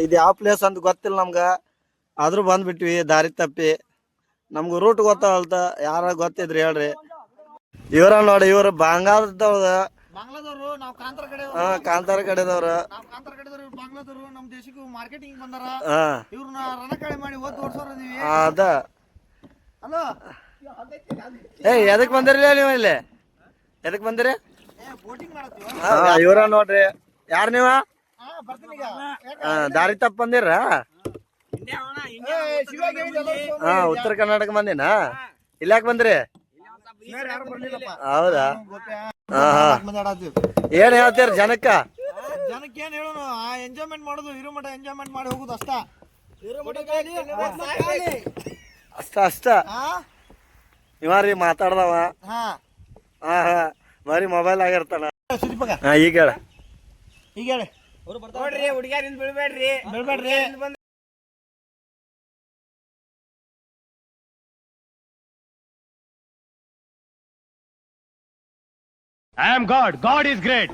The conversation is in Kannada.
ಇದು ಯಾವ ಪ್ಲೇಸ್ ಅಂತ ಗೊತ್ತಿಲ್ಲ ನಮ್ಗ, ಆದ್ರೂ ಬಂದ್ಬಿಟ್ವಿ ದಾರಿ ತಪ್ಪಿ. ನಮ್ಗ ರೂಟ್ ಗೊತ್ತಾಗಲ್ತ, ಯಾರ ಗೊತ್ತಿದ್ರಿ ಹೇಳ್ರಿ. ಇವ್ರ ನೋಡಿ, ಇವ್ರು ಬಾಂಗ್ಲಾದವ್ರ, ಕಾಂತಾರ ಕಡೆದವ್ರ. ನಮ್ ದೇಶಕ್ಕೂ ಮಾರ್ಕೆಟಿಂಗ್ ಬಂದಾರ. ಇವ್ರನ್ನ ರಣಕಳೆ ಮಾಡಿ ಓದ್ ಓಡ್ಸೋರದೀವಿ. ಅದ ಹಲೋ, ಎದಕ್ ಬಂದಿರಿ ನೀವು ಇಲ್ಲಿ? ಎದಕ್ ಬಂದಿರಿ? ಬೋಟಿಂಗ್ ಮಾಡತ್ತೀವಿ. ಇವ್ರ ನೋಡ್ರಿ. ಯಾರ್ ನೀವ? ಬರ್ತೀನಿ. ದಾರಿ ತಪ್ಪ ಬಂದಿರ? ಉತ್ತರ ಕರ್ನಾಟಕ ಮಂದಿನ? ಇಲ್ಲಾಕ್ ಬಂದ್ರಿ? ಹೌದಾ? ಏನ್ ಹೇಳ್ತೀರ ಜನಕ್ಕ? ಜನಕ್ಕೆ ಏನ್ ಹೇಳೋಣ, ಎಂಜಾಯ್ಮೆಂಟ್ ಮಾಡೋದು, ಇರೋ ಮಠ ಎಂಜಾಯ್ಮೆಂಟ್ ಮಾಡಿ ಹೋಗುದು ಅಷ್ಟ. ಅಷ್ಟ ಇವಾರಿ ಮಾತಾಡ್ದವ. ಬರೀ ಮೊಬೈಲ್ ಆಗಿರ್ತಾನ. ಈಗ ಹೇಳ. ಈಗ ಹೇಳಿ. ಹುಡುಗಿಯರಿಂದ ಬೀಳ್ಬೇಡ್ರಿ. I am God. God is great.